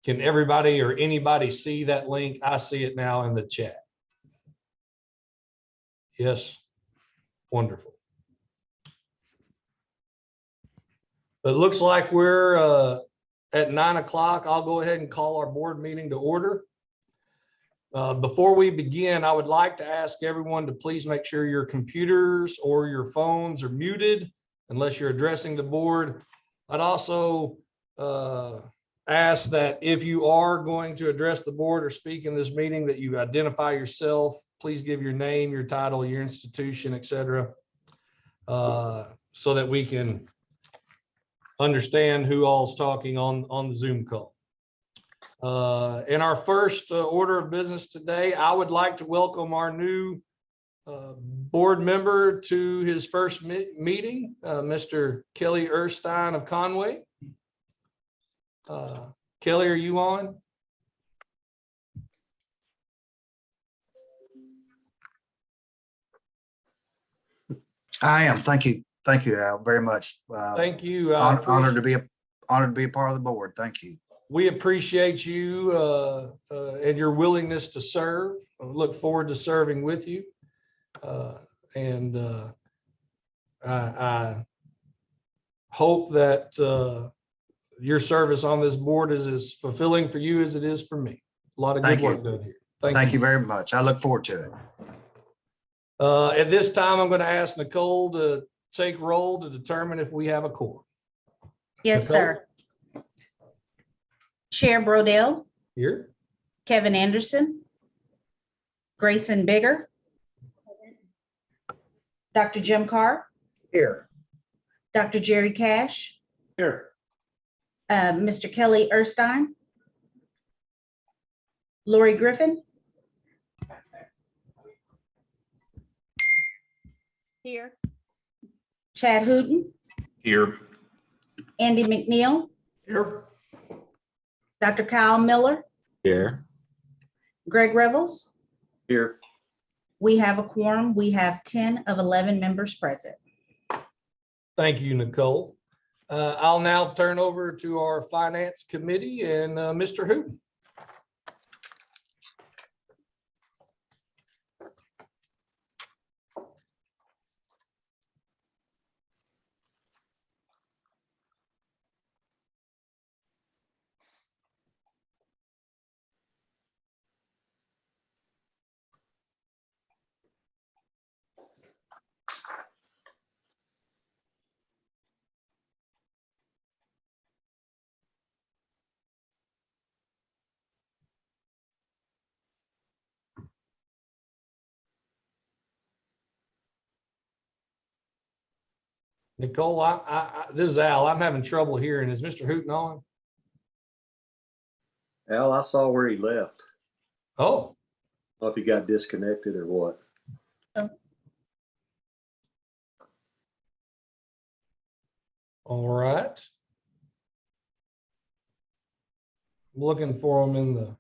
Can everybody or anybody see that link? I see it now in the chat. Yes, wonderful. It looks like we're at 9 o'clock. I'll go ahead and call our board meeting to order. Before we begin, I would like to ask everyone to please make sure your computers or your phones are muted unless you're addressing the board. I'd also ask that if you are going to address the board or speak in this meeting, that you identify yourself. Please give your name, your title, your institution, etc., so that we can understand who all's talking on the Zoom call. In our first order of business today, I would like to welcome our new board member to his first meeting, Mr. Kelly Erstein of Conway. Kelly, are you on? I am. Thank you. Thank you, Al, very much. Thank you. Honored to be a part of the board. Thank you. We appreciate you and your willingness to serve. I look forward to serving with you. I hope that your service on this board is as fulfilling for you as it is for me. A lot of good work done here. Thank you very much. I look forward to it. At this time, I'm going to ask Nicole to take roll to determine if we have a quorum. Yes, Nicole? sir. Chair Brodell, Here. Kevin Anderson, Grayson Bigger, Dr. Jim Carr, Here. Dr. Jerry Cash, Here. Mr. Kelly Erstein, Lori Griffin. Here. Chad Hooten, Here. Andy McNeil, Here. Dr. Kyle Miller, Here. Greg Revels. Here. We have a quorum. We have 10 of 11 members present. Thank you, Nicole. I'll now turn over to our finance committee and Mr. Hooten. Nicole, this is Al. I'm having trouble hearing. Is Mr. Hooten on? Al, I saw where he left. Oh, I don't know if he got disconnected or what. all right. I'm looking for him in the.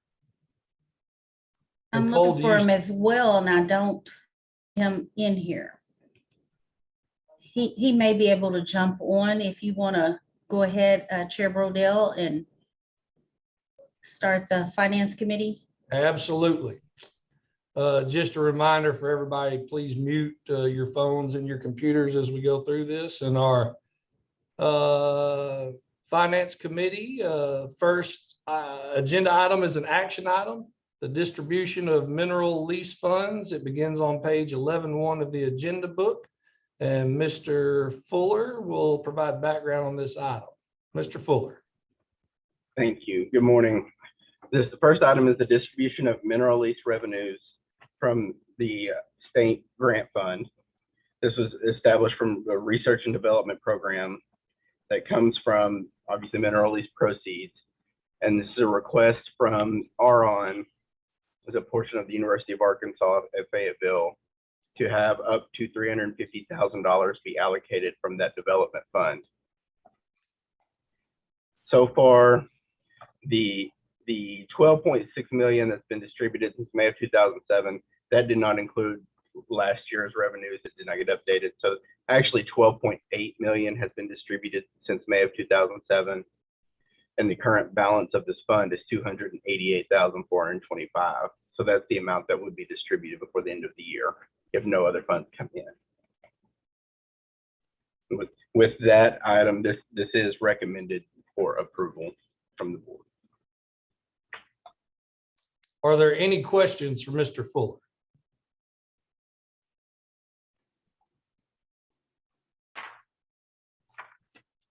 I'm Nicole, looking for him as well, and I don't see him in here. He may be able to jump on if you want to go ahead, Chair Brodell, and start the finance committee. Absolutely. Just a reminder for everybody, please mute your phones and your computers as we go through this. And our finance committee, first agenda item is an action item, the distribution of mineral lease funds. It begins on page 11.1 of the agenda book. And Mr. Fuller will provide background on this item. Mr. Fuller. Thank you. Good morning. The first item is the distribution of mineral lease revenues from the state grant fund. This was established from the research and development program that comes from obviously mineral lease proceeds. And this is a request from RON, as a portion of the University of Arkansas at Fayetteville, to have up to $350,000 be allocated from that development fund. So far, the 12.6 million that's been distributed since May of 2007, that did not include last year's revenues. It did not get updated. So actually 12.8 million has been distributed since May of 2007. And the current balance of this fund is $288,425. So that's the amount that would be distributed before the end of the year if no other funds come in. With that item, this is recommended for approval from the board. Are there any questions for Mr. Fuller?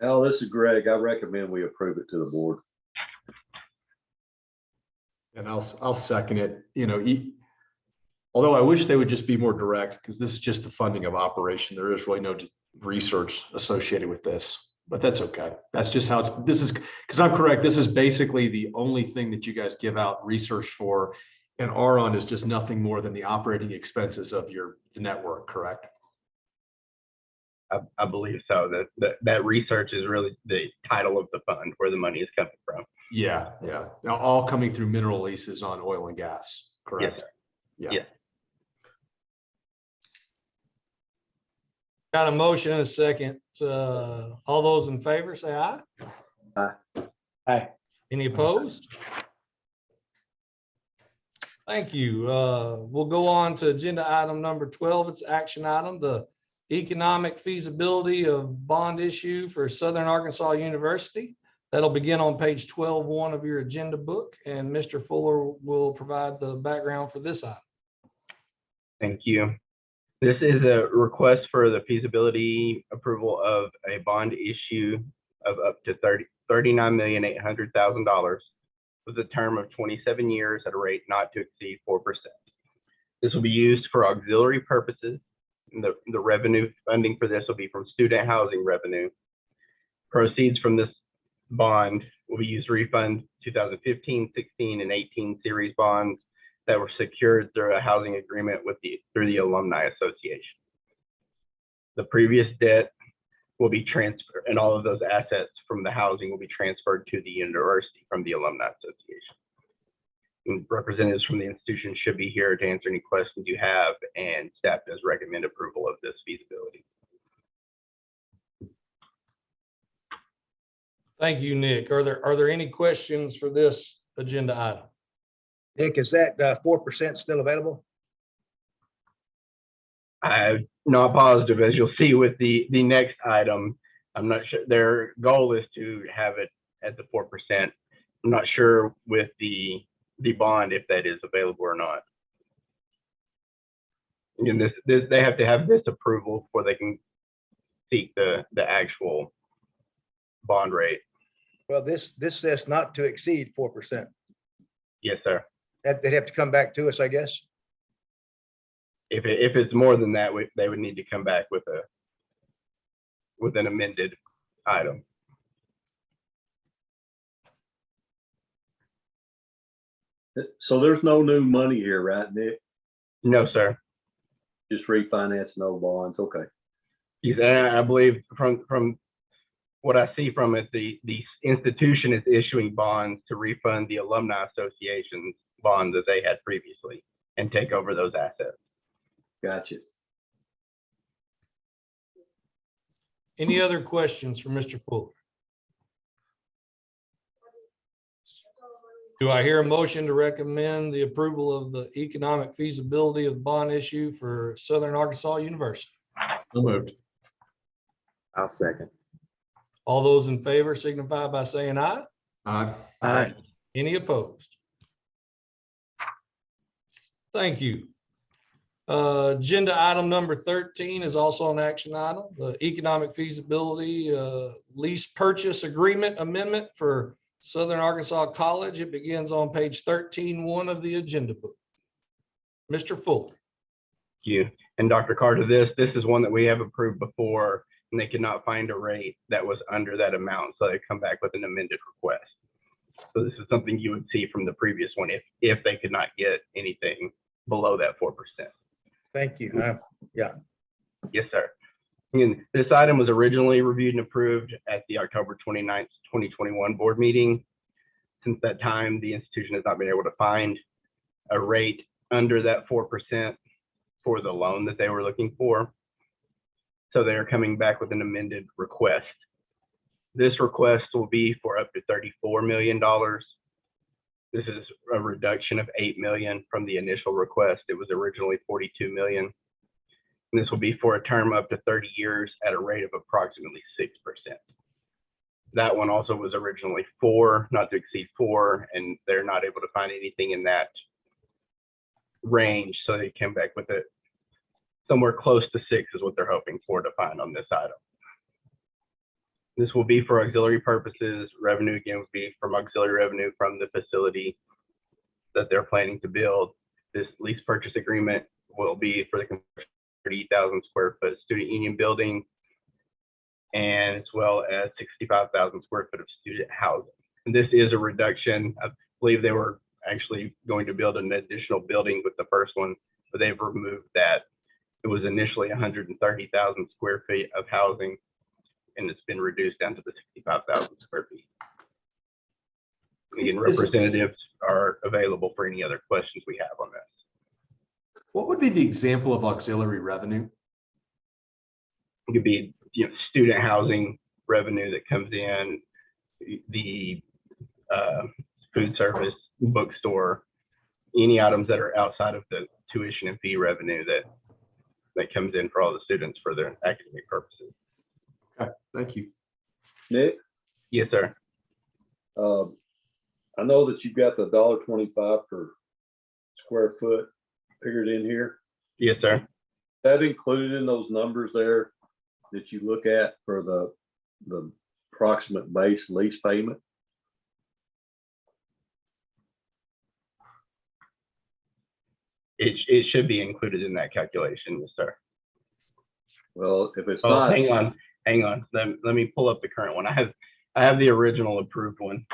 Al, this is Greg. I recommend we approve it to the board. And I'll second it. You know, although I wish they would just be more direct, because this is just the funding of operation. There is really no research associated with this, but that's okay. That's just how this is, because I'm correct. This is basically the only thing that you guys give out research for. And RON is just nothing more than the operating expenses of the network, correct? I believe so. That research is really the title of the fund, where the money is coming from. Yeah. Now, all coming through mineral leases on oil and gas, correct? Yes, Yeah. Yes. Got a motion and a second. All those in favor, say aye. Aye. Any opposed? Thank you. We'll go on to agenda item number 12. It's action item, the economic feasibility of bond issue for Southern Arkansas University. That'll begin on page 12.1 of your agenda book, and Mr. Fuller will provide the background for this item. Thank you. This is a request for the feasibility approval of a bond issue of up to $39,800,000 with a term of 27 years at a rate not to exceed 4%. This will be used for auxiliary purposes. And the revenue funding for this will be from student housing revenue. Proceeds from this bond will be used to refund 2015, 16, and 18 series bonds that were secured through a housing agreement through the Alumni Association. The previous debt will be transferred, and all of those assets from the housing will be transferred to the university from the Alumni Association. And representatives from the institution should be here to answer any questions you have, and staff does recommend approval of this feasibility. Thank you, Nick. Are there any questions for this agenda item? Nick, is that 4% still available? I'm not positive, as you'll see with the next item. I'm not sure. Their goal is to have it at the 4%. I'm not sure with the bond if that is available or not. And they have to have this approval before they can seek the actual bond rate. Well, this says not to exceed 4%. Yes, sir. They'd have to come back to us, I guess. If it's more than that, they would need to come back with an amended item. So there's no new money here, right, Nick? No, sir. Just refinancing old bonds. Okay. I believe from what I see from it, the institution is issuing bonds to refund the Alumni Association's bonds that they had previously and take over those assets. Gotcha. Any other questions for Mr. Fuller? Do I hear a motion to recommend the approval of the economic feasibility of bond issue for Southern Arkansas University? So moved. I'll second. All those in favor signify by saying aye. Aye. Any opposed? Thank you. Agenda item number 13 is also an action item, the economic feasibility lease purchase agreement amendment for Southern Arkansas College. It begins on page 13.1 of the agenda book. Mr. Fuller. Thank you. And Dr. Carter, this is one that we have approved before, and they could not find a rate that was under that amount, so they come back with an amended request. So this is something you would see from the previous one if they could not get anything below that 4%. Thank you. Yeah. Yes, sir. And this item was originally reviewed and approved at the October 29th, 2021 board meeting. Since that time, the institution has not been able to find a rate under that 4% for the loan that they were looking for. So they're coming back with an amended request This request will be for up to $34 million. This is a reduction of 8 million from the initial request. It was originally 42 million. And this will be for a term up to 30 years at a rate of approximately 6%. That one also was originally 4, not to exceed 4, and they're not able to find anything in that range. So they came back with it somewhere close to 6 is what they're hoping for to find on this item. This will be for auxiliary purposes. Revenue again would be from auxiliary revenue from the facility that they're planning to build. This lease purchase agreement will be for the 30,000 square foot student union building, and as well as 65,000 square foot of student housing. And this is a reduction. I believe they were actually going to build an additional building with the first one, but they've removed that. It was initially 130,000 square feet of housing, and it's been reduced down to the 65,000 square feet. Again, representatives are available for any other questions we have on this. What would be the example of auxiliary revenue? It could be, student housing revenue that comes in, the food service, bookstore, any items that are outside of the tuition and fee revenue that comes in for all the students for their academic purposes. Okay, thank you. Nick, Yes, sir. I know that you've got the $1.25 per square foot figured in here. Yes, sir. That included in those numbers there that you look at for the approximate base lease payment? It should be included in that calculation, yes, sir. Well, if it's Oh, not, hang on. Let me pull up the current one. I have the original approved one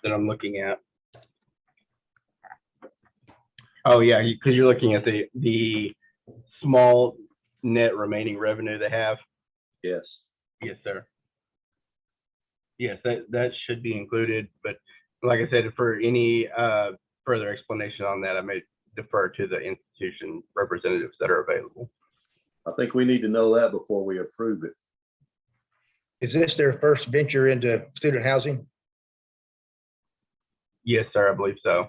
that I'm looking at. Oh yeah, because you're looking at the small net remaining revenue they have. yes. Yes, sir. Yes, that should be included. But like I said, for any further explanation on that, I may defer to the institution representatives that are available. I think we need to know that before we approve it. Is this their first venture into student housing? Yes, sir, I believe so.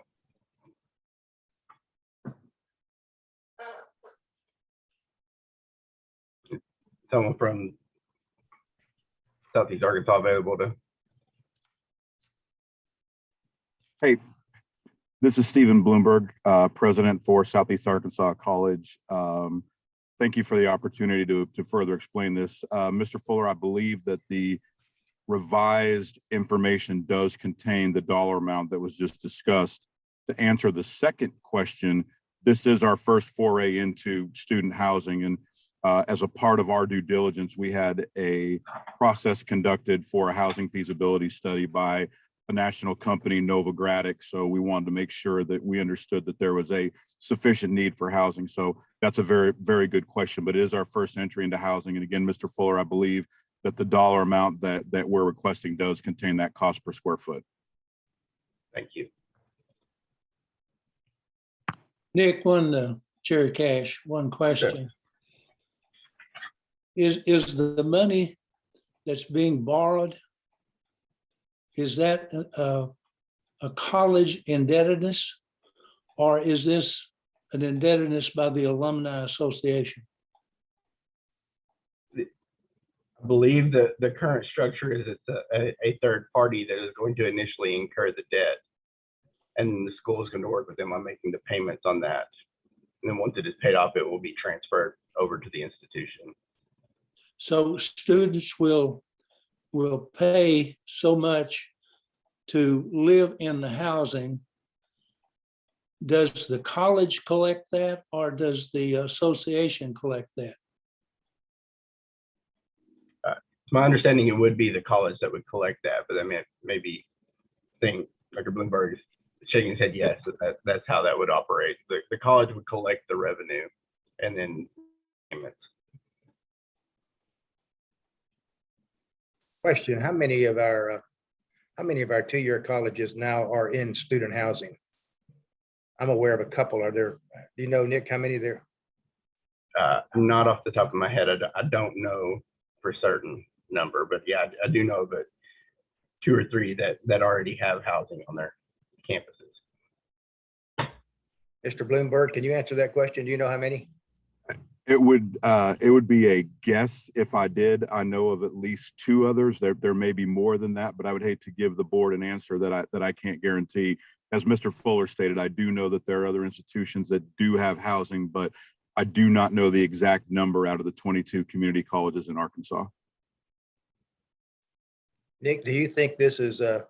Someone from Southeast Arkansas available to. Hey, this is Stephen Bloomberg, president for Southeast Arkansas College. Thank you for the opportunity to further explain this. Mr. Fuller, I believe that the revised information does contain the dollar amount that was just discussed. To answer the second question, this is our first foray into student housing, and as a part of our due diligence, we had a process conducted for a housing feasibility study by a national company, Novogradic. So we wanted to make sure that we understood that there was a sufficient need for housing. So that's a very, very good question, but it is our first entry into housing. And again, Mr. Fuller, I believe that the dollar amount that we're requesting does contain that cost per square foot. Thank you. Nick, Jerry Cash, one question. Is the money that's being borrowed, is that a college indebtedness, or is this an indebtedness by the Alumni Association? I believe that the current structure is it's a third party that is going to initially incur the debt, and the school is going to work with them on making the payments on that. And then once it is paid off, it will be transferred over to the institution. So students will pay so much to live in the housing. Does the college collect that, or does the association collect that? It's my understanding it would be the college that would collect that, but I mean, maybe think Dr. Bloomberg is shaking his head yes, that's how that would operate. The college would collect the revenue and then payments. Question, how many of our 2-year colleges now are in student housing? I'm aware of a couple. Are there, do you know, Nick, how many there? Not off the top of my head. I don't know for certain number, but yeah, I do know that 2 or 3 that already have housing on their campuses. Mr. Bloomberg, can you answer that question? Do you know how many? It would be a guess if I did. I know of at least 2 others. There may be more than that, but I would hate to give the board an answer that I can't guarantee. As Mr. Fuller stated, I do know that there are other institutions that do have housing, but I do not know the exact number out of the 22 community colleges in Arkansas. Nick, do you think this is a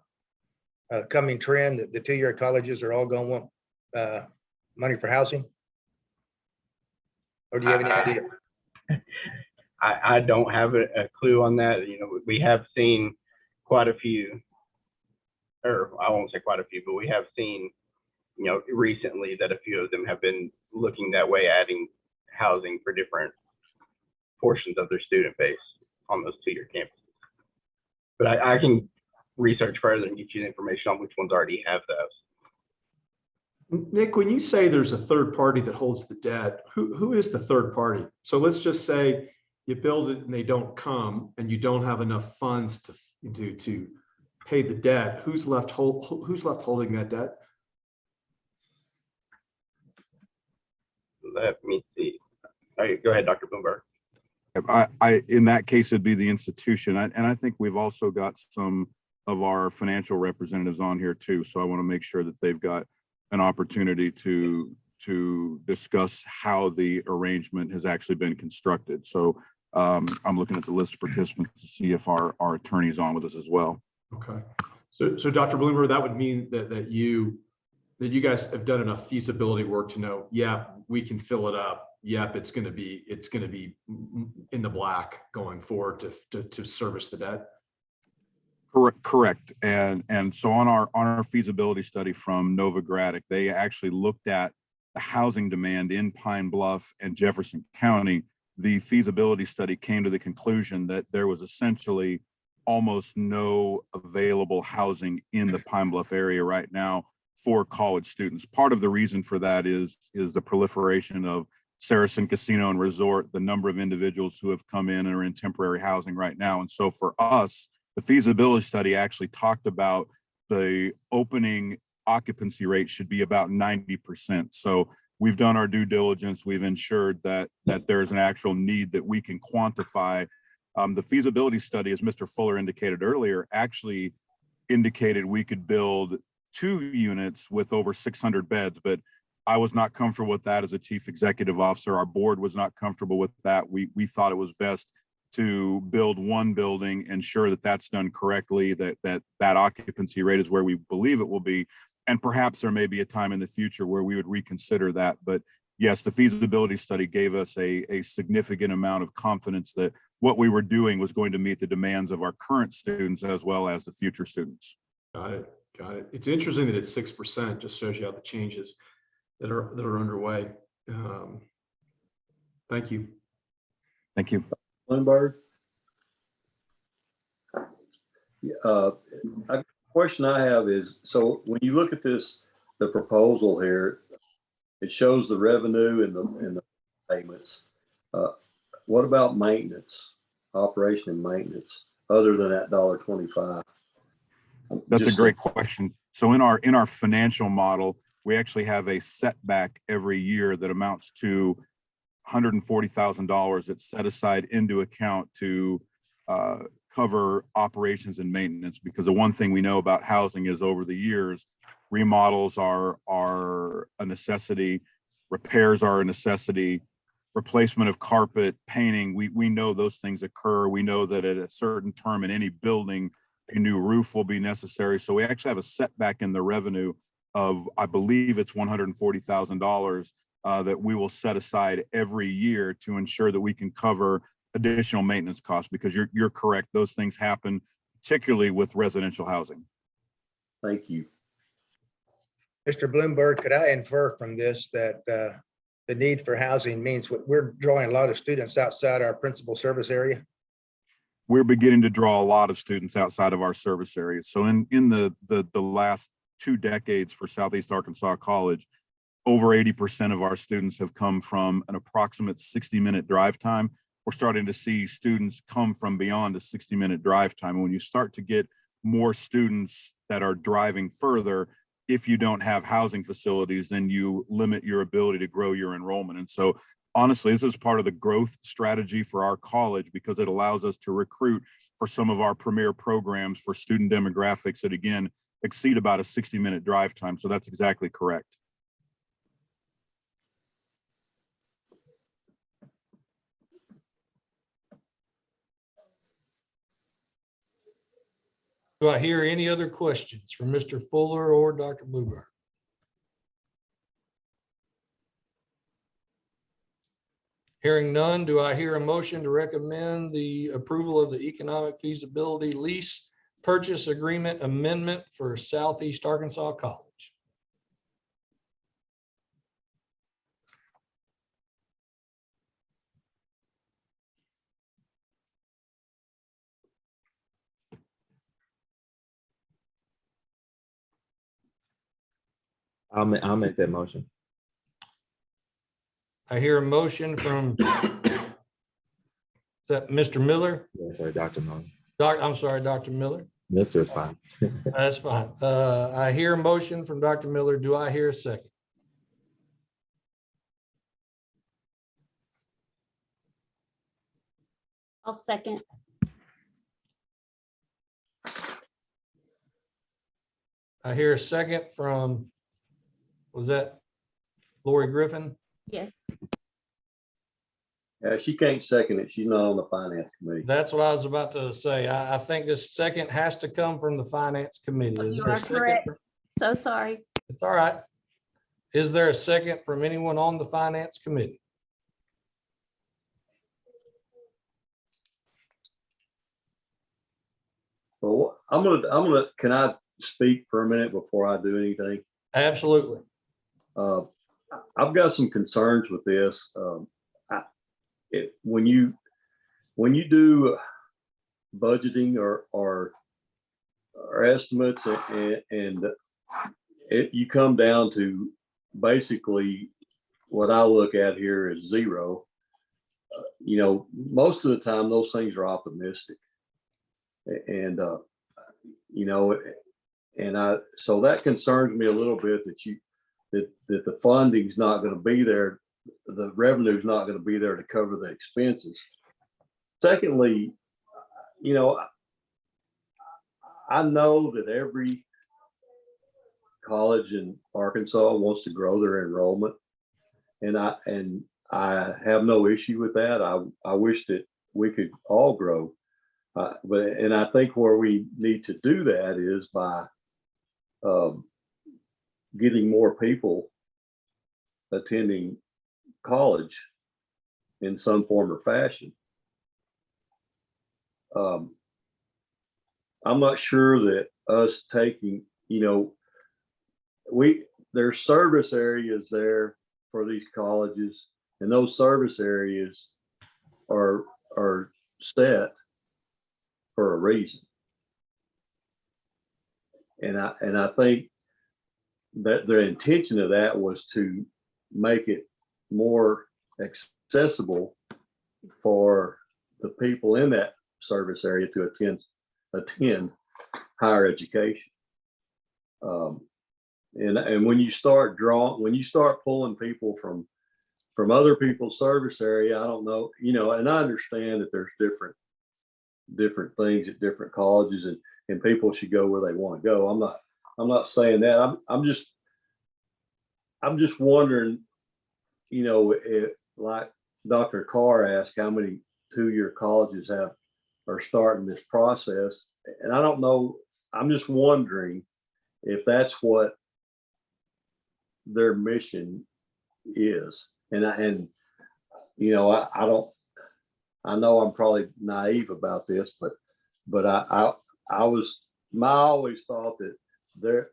coming trend that the 2-year colleges are all going to want money for housing? Or do you have any idea? I don't have a clue on that. You know, we have seen quite a few, or I won't say quite a few, but we have seen, you know, recently that a few of them have been looking that way, adding housing for different portions of their student base on those 2-year campuses. But I can research further and get you the information on which ones already have those. Nick, when you say there's a third party that holds the debt, who is the third party? So let's just say you build it and they don't come and you don't have enough funds to pay the debt. Who's left holding that debt? Let me see. All right, go ahead, Dr. Bloomberg. In that case, it'd be the institution. And I think we've also got some of our financial representatives on here too. So I want to make sure that they've got an opportunity to discuss how the arrangement has actually been constructed. So I'm looking at the list of participants to see if our attorney's on with us as well. Okay. So Dr. Bloomer, that would mean that you guys have done enough feasibility work to know, yeah, we can fill it up. Yep, it's going to be in the black going forward to service the debt. Correct. And so on our feasibility study from Novogradac, they actually looked at the housing demand in Pine Bluff and Jefferson County. The feasibility study came to the conclusion that there was essentially almost no available housing in the Pine Bluff area right now for college students. Part of the reason for that is the proliferation of Saracen Casino and Resort, the number of individuals who have come in and are in temporary housing right now. And so for us, the feasibility study actually talked about the opening occupancy rate should be about 90%. So we've done our due diligence. We've ensured that there's an actual need that we can quantify. The feasibility study, as Mr. Fuller indicated earlier, actually indicated we could build 2 units with over 600 beds, but I was not comfortable with that as a chief executive officer. Our board was not comfortable with that. We thought it was best to build 1 building, ensure that that's done correctly, that occupancy rate is where we believe it will be. And perhaps there may be a time in the future where we would reconsider that. But yes, the feasibility study gave us a significant amount of confidence that what we were doing was going to meet the demands of our current students as well as the future students. Got it. It's interesting that it's 6%, just shows you how the changes that are underway. Thank you. Thank you. Bloomberg? A question I have is, so when you look at this, the proposal here, it shows the revenue and the payments. What about maintenance, operation and maintenance, other than that $1.25? That's a great question. So in our financial model, we actually have a setback every year that amounts to $140,000 that's set aside into account to cover operations and maintenance. Because the one thing we know about housing is over the years, remodels are a necessity, repairs are a necessity, replacement of carpet, painting. We know those things occur. We know that at a certain term in any building, a new roof will be necessary. So we actually have a setback in the revenue of, I believe it's $140,000 that we will set aside every year to ensure that we can cover additional maintenance costs, because you're correct. Those things happen, particularly with residential housing. Thank you. Mr. Bloomberg, could I infer from this that the need for housing means we're drawing a lot of students outside our principal service area? We're beginning to draw a lot of students outside of our service areas. So in the last 2 decades for Southeast Arkansas College, over 80% of our students have come from an approximate 60-minute drive time. We're starting to see students come from beyond a 60-minute drive time. And when you start to get more students that are driving further. If you don't have housing facilities, then you limit your ability to grow your enrollment. And so honestly, this is part of the growth strategy for our college because it allows us to recruit for some of our premier programs for student demographics that, again, exceed about a 60-minute drive time. So that's exactly correct. Do I hear any other questions from Mr. Fuller or Dr. Bluebird? Hearing none, do I hear a motion to recommend the approval of the economic feasibility lease purchase agreement amendment for Southeast Arkansas College? I'll make that motion. I hear a motion from, is that Mr. Miller? Yes, sir, Dr. Miller. I'm sorry, Dr. Miller. Mr. is fine. That's fine. I hear a motion from Dr. Miller. Do I hear a second? I'll second. I hear a second from, was that Lori Griffin? Yes. She can't second it. She's not on the finance committee. That's what I was about to say. I think this second has to come from the finance committee. Is You there a are second? correct. So sorry. It's all right. Is there a second from anyone on the finance committee? Well, can I speak for a minute before I do anything? Absolutely. I've got some concerns with this. When you do budgeting or estimates and you come down to basically what I look at here is zero. Most of the time those things are optimistic, and so that concerns me a little bit that the funding's not going to be there. The revenue is not going to be there to cover the expenses. Secondly, I know that every college in Arkansas wants to grow their enrollment, and I have no issue with that. I wish that we could all grow, but I think where we need to do that is by getting more people attending college in some form or fashion. I'm not sure that us taking, there's service areas there for these colleges, and those service areas are set for a reason. And I think that the intention of that was to make it more accessible for the people in that service area to attend higher education. And when you start pulling people from other people's service area, I don't know, and I understand that there's different things at different colleges, and people should go where they want to go. I'm not saying that. I'm just wondering, like Dr. Carr asked, how many two-year colleges are starting this process, and I don't know. I'm just wondering if that's what their mission is, and I don't. I know I'm probably naive about this, but I always thought that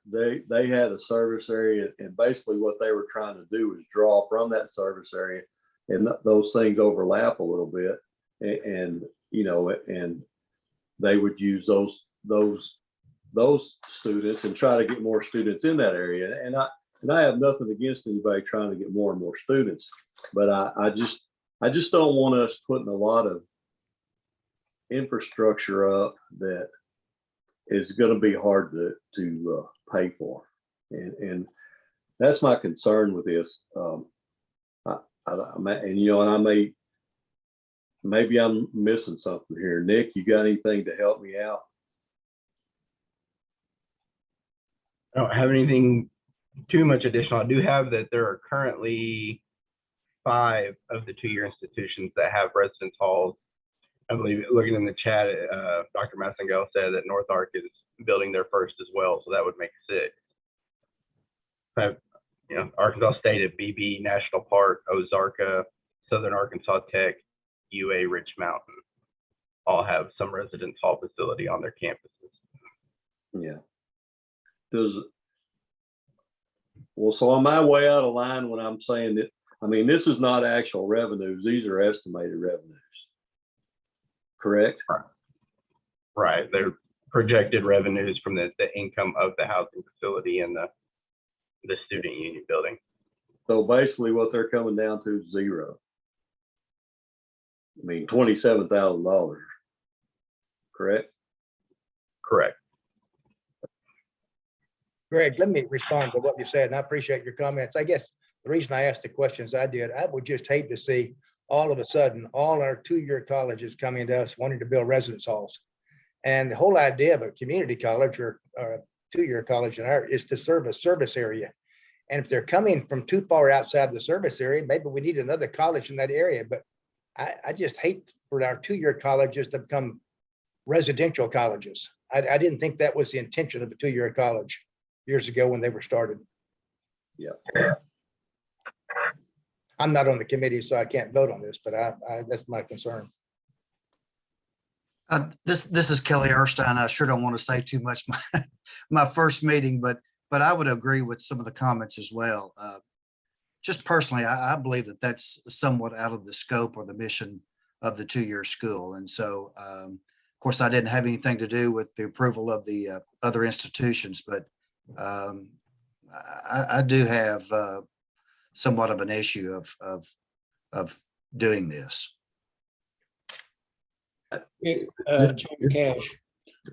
they had a service area, and basically what they were trying to do was draw from that service area, and those things overlap a little bit, and they would use those students and try to get more students in that area. And I have nothing against anybody trying to get more and more students, but I just don't want us putting a lot of infrastructure up that is going to be hard to pay for. And that's my concern with this. And maybe I'm missing something here. Nick, you got anything to help me out? I don't have anything too much additional. I do have that there are currently 5 of the 2-year institutions that have residence halls. I believe, looking in the chat, Dr. Massengale said that North Ark is building their first as well, so that would make 6. But, Arkansas State at BB National Park, Ozarka, Southern Arkansas Tech, UA Rich Mountain, all have some residence hall facility on their campuses. Yeah. So am I way out of line when I'm saying that? I mean, this is not actual revenues. These are estimated revenues. Correct? Right. They're projected revenues from the income of the housing facility and the student union building. So basically what they're coming down to is 0. I mean, $27,000. Correct? Correct. Greg, let me respond to what you said, and I appreciate your comments. I guess the reason I asked the questions I did, I would just hate to see all of a sudden, all our 2-year colleges coming to us wanting to build residence halls. And the whole idea of a community college or a 2-year college is to serve a service area. And if they're coming from too far outside the service area, maybe we need another college in that area. But I just hate for our 2-year colleges to become residential colleges. I didn't think that was the intention of a 2-year college years ago when they were started. Yeah. I'm not on the committee, so I can't vote on this, but that's my concern. This is Kelly Erstein. I sure don't want to say too much my first meeting, but I would agree with some of the comments as well. Just personally, I believe that that's somewhat out of the scope or the mission of the 2-year school. And so, of course, I didn't have anything to do with the approval of the other institutions, but I do have somewhat of an issue of doing this. Chairman Cash,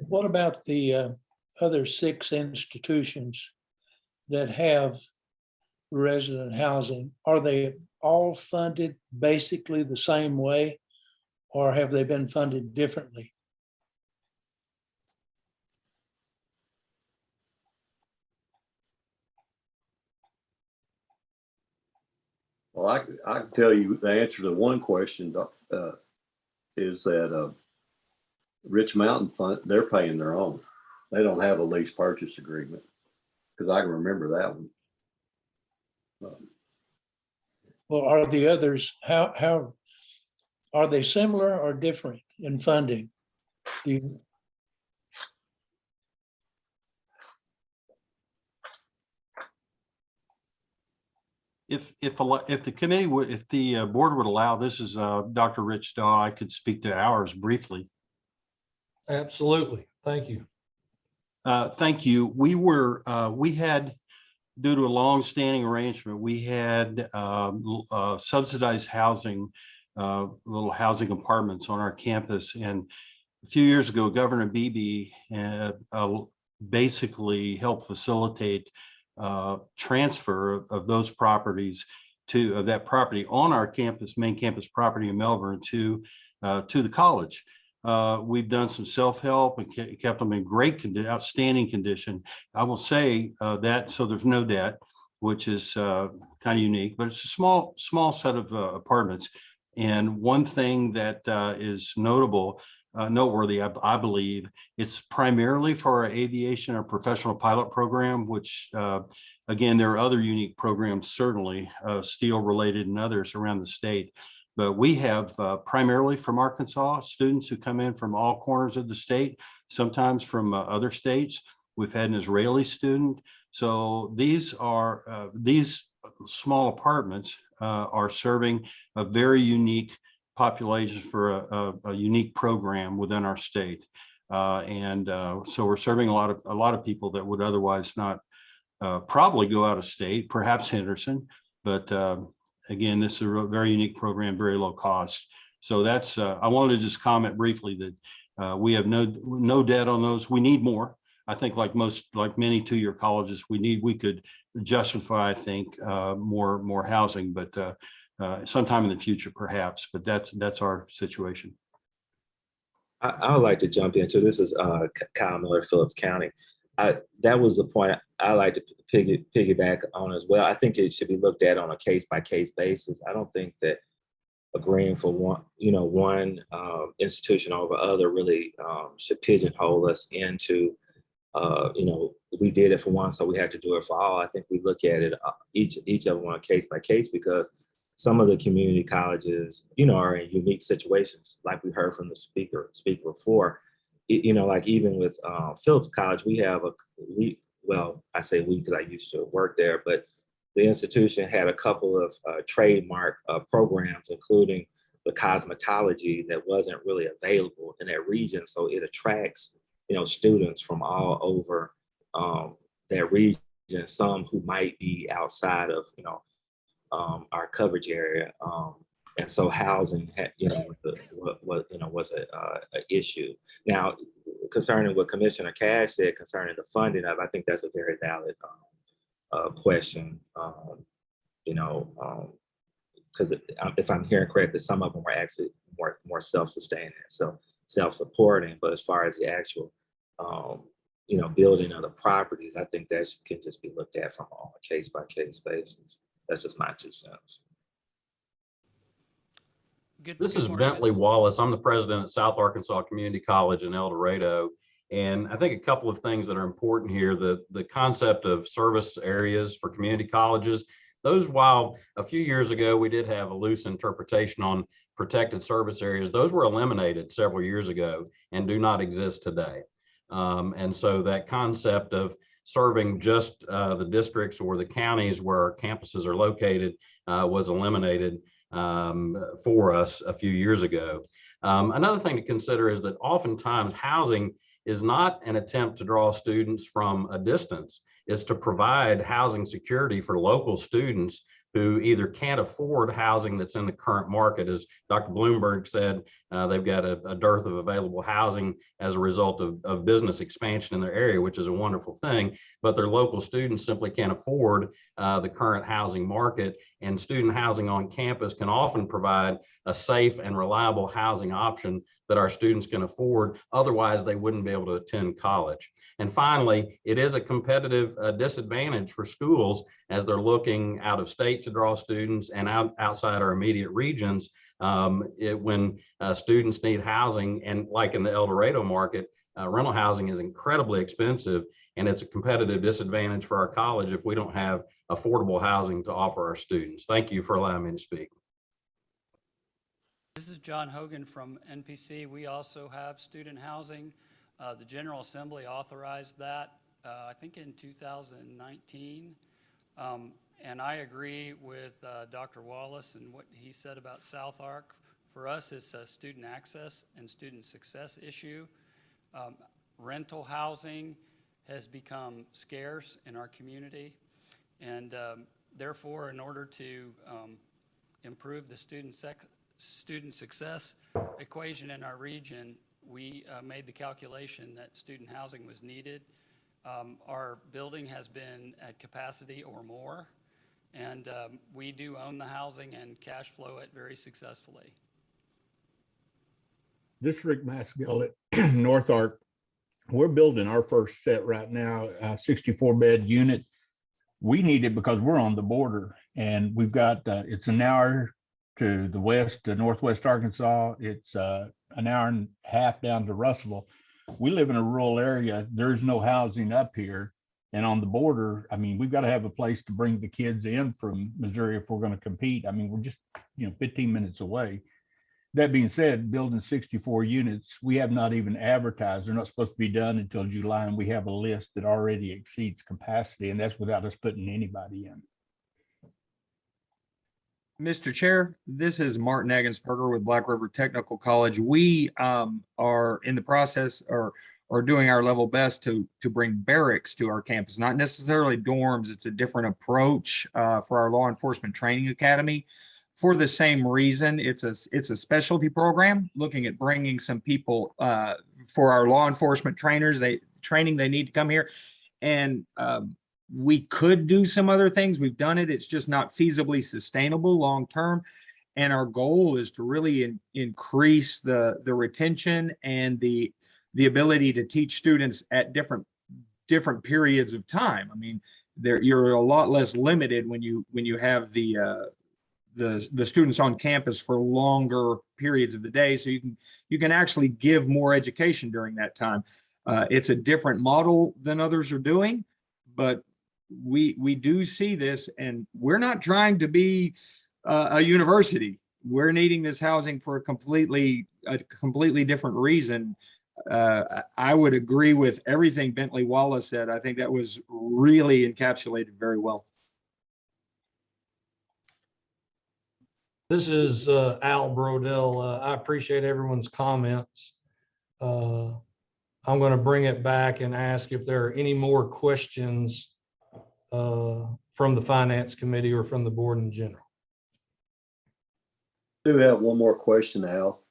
what about the other 6 institutions that have resident housing? Are they all funded basically the same way, or have they been funded differently? Well, I can tell you the answer to one question is that Rich Mountain Fund, they're paying their own. They don't have a lease purchase agreement, because I can remember that one. Well, are the others, how are they similar or different in funding? Do you, If the committee would, if the board would allow, this is Dr. Rich Daw, I could speak to ours briefly. Absolutely. Thank you. Thank you. We had, due to a long-standing arrangement, we had subsidized housing, little housing apartments on our campus. And a few years ago, Governor Beebe basically helped facilitate transfer of those properties of that property on our campus, main campus property in Melbourne to the college. We've done some self-help and kept them in outstanding condition. I will say that, so there's no debt, which is kind of unique, but it's a small set of apartments. And one thing that is noteworthy, I believe, it's primarily for our aviation or professional pilot program, which again, there are other unique programs, certainly steel related and others around the state. But we have primarily from Arkansas students who come in from all corners of the state, sometimes from other states. We've had an Israeli student. So these small apartments are serving a very unique population for a unique program within our state. So we're serving a lot of people that would otherwise not probably go out of state, perhaps Henderson, but again, this is a very unique program, very low cost. So that's, I wanted to just comment briefly that We have no debt on those. We need more. I think like many two-year colleges, we could justify, I think, more housing, but sometime in the future, perhaps, but that's our situation. I would like to jump into this. Is Kyle Miller, Phillips County. That was the point I like to piggyback on as well. I think it should be looked at on a case-by-case basis. I don't think that agreeing for one institution over other really should pigeonhole us into, we did it for one, so we had to do it for all. I think we look at it each of them on a case-by-case, because some of the community colleges, are in unique situations, like we heard from the speaker before. Like even with Phillips College, we have I say we because I used to work there, but the institution had a couple of trademark programs, including the cosmetology, that wasn't really available in that region. So it attracts, students from all over that region, some who might be outside of, our coverage area. And so housing had, was an issue. Now, concerning what Commissioner Cash said concerning the funding of, I think that's a very valid question. Because if I'm hearing correctly, some of them were actually more self-sustaining, so self-supporting. But as far as the actual, building of the properties, I think that can just be looked at from a case-by-case basis. That's just my 2 cents. This is Bentley Wallace. I'm the president at South Arkansas Community College in El Dorado. And I think a couple of things that are important here, the concept of service areas for community colleges, those, while a few years ago we did have a loose interpretation on protected service areas, those were eliminated several years ago and do not exist today. And so that concept of serving just the districts or the counties where our campuses are located was eliminated for us a few years ago. Another thing to consider is that oftentimes housing is not an attempt to draw students from a distance. It's to provide housing security for local students who either can't afford housing that's in the current market. As Dr. Bloomberg said, they've got a dearth of available housing as a result of business expansion in their area, which is a wonderful thing, but their local students simply can't afford the current housing market, and student housing on campus can often provide a safe and reliable housing option that our students can afford. Otherwise, they wouldn't be able to attend college. And finally, it is a competitive disadvantage for schools as they're looking out of state to draw students and outside our immediate regions. When students need housing, and like in the El Dorado market, rental housing is incredibly expensive, and it's a competitive disadvantage for our college if we don't have affordable housing to offer our students. Thank you for allowing me to speak. This is John Hogan from NPC. We also have student housing. The General Assembly authorized that, I think in 2019. And I agree with Dr. Wallace and what he said about South Ark. For us, it's a student access and student success issue. Rental housing has become scarce in our community. And therefore, in order to improve the student success equation in our region, we made the calculation that student housing was needed. Our building has been at capacity or more, and we do own the housing and cash flow it very successfully. This is Rick Maskill at North Ark. We're building our first set right now, a 64-bed unit. We need it because we're on the border, and we've got, it's an hour to the west, to northwest Arkansas. It's an hour and a half down to Russellville. We live in a rural area. There's no housing up here. And on the border, I mean, we've got to have a place to bring the kids in from Missouri if we're going to compete. I mean, we're just, 15 minutes away. That being said, building 64 units, we have not even advertised. They're not supposed to be done until July, and we have a list that already exceeds capacity, and that's without us putting anybody in. Mr. Chair, this is Martin Agensberger with Black River Technical College. We are in the process or doing our level best to bring barracks to our campus, not necessarily dorms. It's a different approach for our law enforcement training academy. For the same reason, it's a specialty program looking at bringing some people for our law enforcement trainers, they need to come here. And we could do some other things. We've done it. It's just not feasibly sustainable long-term. And our goal is to really increase the retention and the ability to teach students at different periods of time. I mean, you're a lot less limited when you have the students on campus for longer periods of the day. So you can actually give more education during that time. It's a different model than others are doing, but we do see this, and we're not trying to be a university. We're needing this housing for a completely different reason. I would agree with everything Bentley Wallace said. I think that was really encapsulated very well. This is Al Brodell. I appreciate everyone's comments. I'm going to bring it back and ask if there are any more questions from the Finance Committee or from the board in general. I do have one more question, Al.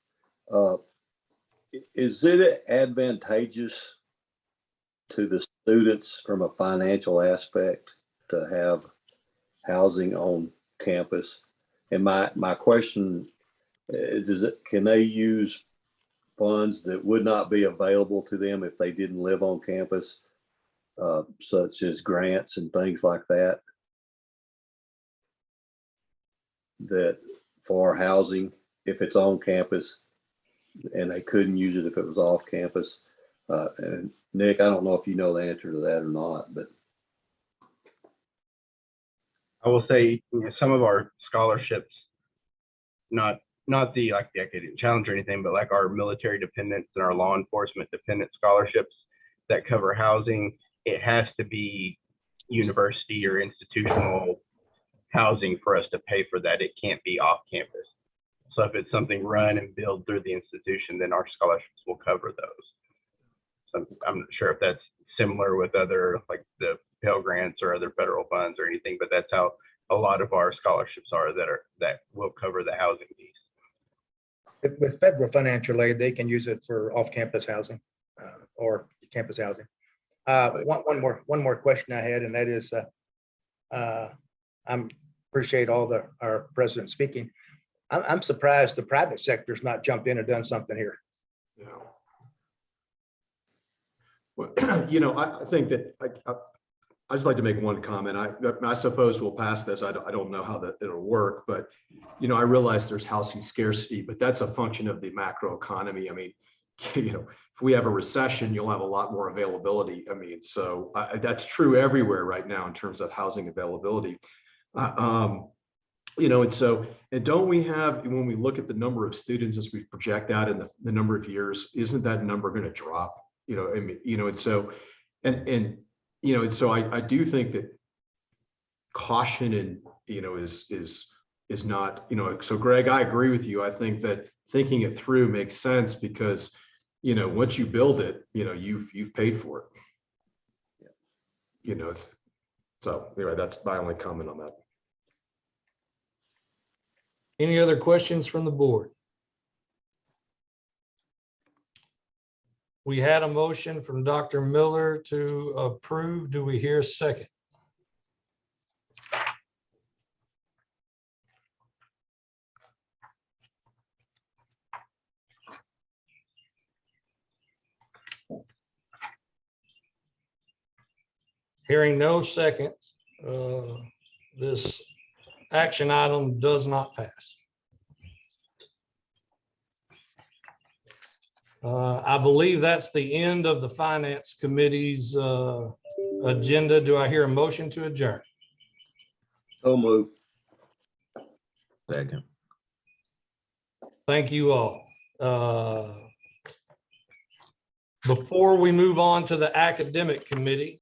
Is it advantageous to the students from a financial aspect to have housing on campus? And my question is, can they use funds that would not be available to them if they didn't live on campus, such as grants and things like that, that for housing, if it's on campus, and they couldn't use it if it was off campus? And Nick, I don't know if you know the answer to that or not, but I will say, some of our scholarships, not the academic challenge or anything, but like our military dependents and our law enforcement dependent scholarships that cover housing, it has to be university or institutional housing for us to pay for that. It can't be off campus. So if it's something run and billed through the institution, then our scholarships will cover those. So I'm not sure if that's similar with other, like the Pell Grants or other federal funds or anything, but that's how a lot of our scholarships are that will cover the housing piece. With federal financial aid, they can use it for off-campus housing or campus housing. One more question I had, and that is, I appreciate our president speaking. I'm surprised the private sector's not jumped in and done something here. Yeah. Well, I think that I just like to make one comment. I suppose we'll pass this. I don't know how it'll work, but I realize there's housing scarcity, but that's a function of the macro economy. I mean, if we have a recession, you'll have a lot more availability. I mean, so that's true everywhere right now in terms of housing availability. And don't we have, when we look at the number of students as we project out in the number of years, isn't that number going to drop? I do think that caution is not, so Greg, I agree with you. I think that thinking it through makes sense because, once you build it, you've paid for it. So anyway, that's my only comment on that. Any other questions from the board? We had a motion from Dr. Miller to approve. Do we hear a second? Hearing no seconds, this action item does not pass. I believe that's the end of the Finance Committee's agenda. Do I hear a motion to adjourn? so move. Second. Thank you all. Before we move on to the Academic Committee,